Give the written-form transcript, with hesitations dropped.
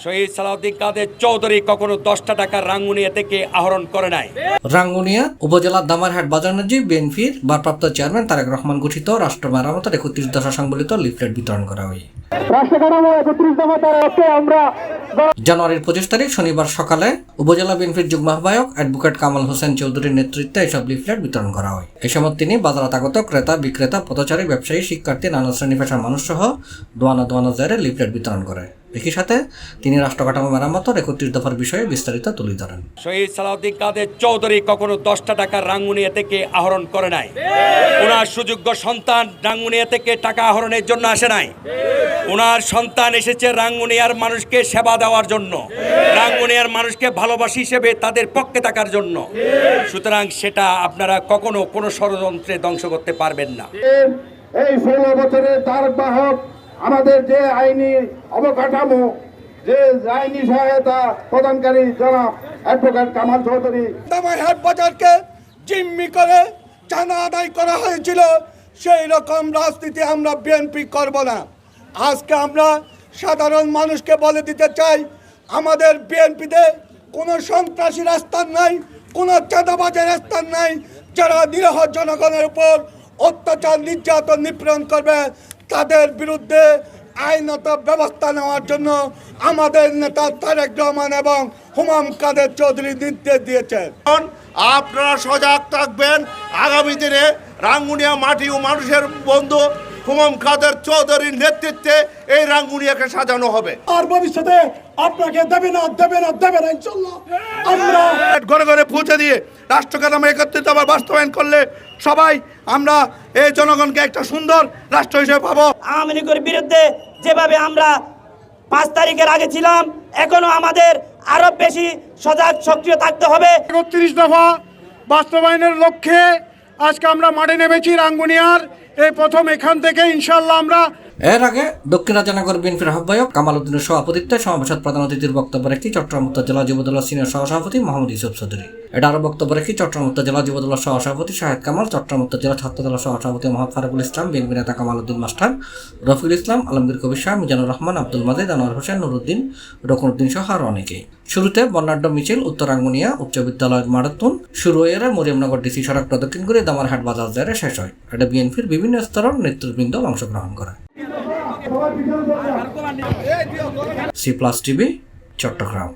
শহীদ সালাউদ্দিন কাদের চৌধুরী কখনো 10টা টাকা রাঙ্গুনিয়া থেকে আহরণ করে নাই। রাঙ্গুনিয়া উপজেলার দামারহাট বাজার নজির বিএনপির ভারপ্রাপ্ত চেয়ারম্যান তারেক রহমান গঠিত রাষ্ট্র মেরামতের 31 দফা সংবলিত লিফলেট বিতরণ করা হয়। জানুয়ারির 25 তারিখ শনিবার সকালে উপজেলা বিএনপির যুগ্ম আহ্বায়ক অ্যাডভোকেট কামাল হোসেন চৌধুরীর নেতৃত্বে এসব লিফলেট বিতরণ করা হয়। এই সময় তিনি বাজারে আগত ক্রেতা, বিক্রেতা, পথচারী, ব্যবসায়ী, শিক্ষার্থী, নানা শ্রেণী পেশার মানুষ সহ দোয়ানা জায়গায় লিফলেট বিতরণ করে। একই সাথে তিনি রাষ্ট্র কাঠামো মেরামতের 31 দফার বিষয়ে বিস্তারিত তুলে ধরেন। শহীদ সালাউদ্দিন কাদের চৌধুরী কখনো 10টা টাকা রাঙ্গুনিয়া থেকে আহরণ করে নাই। ওনার সুযোগ্য সন্তান রাঙ্গুনিয়া থেকে টাকা আহরণের জন্য আসে নাই। ওনার সন্তান এসেছে রাঙ্গুনিয়ার মানুষকে সেবা দেওয়ার জন্য, রাঙ্গুনিয়ার মানুষকে ভালোবাসি হিসেবে তাদের পক্ষে থাকার জন্য। সুতরাং সেটা আপনারা কখনো কোনো ষড়যন্ত্রে ধ্বংস করতে পারবেন না। এই 16 বছরের ধারক বাহক আমাদের যে আইনি অবকাঠামো, যে আইনি সহায়তা প্রদানকারী জনাব অ্যাডভোকেট কামাল চৌধুরী, দামারহাট বাজারকে জিম্মি করে চাঁদা আদায় করা হয়েছিল, সেই রকম রাজনীতি আমরা বিএনপি করব না। আজকে আমরা সাধারণ মানুষকে বলে দিতে চাই, আমাদের বিএনপিতে কোনো সন্ত্রাসীর স্থান নাই, কোনো চাঁদাবাজের স্থান নাই। যারা নিরীহ জনগণের উপর অত্যাচার, নির্যাতন, নিপীড়ন করবে তাদের বিরুদ্ধে আইনত ব্যবস্থা নেওয়ার জন্য আমাদের নেতা তারেক রহমান এবং হুমায়ুন কাদের চৌধুরী নির্দেশ দিয়েছেন। আপনারা সজাগ থাকবেন। আগামী দিনে রাঙ্গুনিয়া মাটি ও মানুষের বন্ধু হুমায়ুন কাদের চৌধুরীর নেতৃত্বে এই রাঙ্গুনিয়াকে সাজানো হবে। আর ভবিষ্যতে আপনাকে দেবে না ইনশাআল্লাহ। আমরা ঘরে ঘরে পৌঁছে দিয়ে রাষ্ট্র কাঠামো 31 দফা বাস্তবায়ন করলে সবাই আমরা এই জনগণকে একটা সুন্দর রাষ্ট্র হিসেবে পাবো। আওয়ামী লীগের বিরুদ্ধে যেভাবে আমরা 5 তারিখের আগে ছিলাম, এখনো আমাদের আরো বেশি সজাগ, সক্রিয় থাকতে হবে। 31 দফা বাস্তবায়নের লক্ষ্যে আজকে আমরা মাঠে নেমেছি রাঙ্গুনিয়ার। এই প্রথম এখান থেকে ইনশাআল্লাহ আমরা। এর আগে দক্ষিণ রাজানগর বিএনপির আহ্বায়ক কামাল উদ্দিনের সভাপতিত্বে সমাবেশে প্রধান অতিথির বক্তব্য রেখে চট্টগ্রাম উত্তর জেলা যুবদলের সিনিয়র সহসভাপতি মোহাম্মদ ইউসুফ চৌধুরী। এটা আরও বক্তব্য রেখে চট্টগ্রাম উত্তর জেলা যুবদলের সহসভাপতি শাহেদ কামাল, চট্টগ্রাম উত্তর জেলা ছাত্রদলের সহসভাপতি মোহাম্মদ ফারুকুল ইসলাম, বিএনপি নেতা কামাল উদ্দিন মাস্টার, রফিকুল ইসলাম, আলমগীর কবির শাহ, মিজানুর রহমান, আব্দুল মাজিদ, আনোয়ার হোসেন, নুরুদ্দিন, রকনউদ্দিন সহ আরও অনেকেই। শুরুতে বর্ণাঢ্য মিছিল উত্তর রাঙ্গুনিয়া উচ্চ বিদ্যালয়ের মারাথন শুরু হয়ে মরিয়মনগর ডিসি সড়ক প্রদক্ষিণ করে দামারহাট বাজার জায়গায় শেষ হয়। এটা বিএনপির বিভিন্ন স্তরের নেতৃবৃন্দ অংশগ্রহণ করে। C+ TV, Chittagong.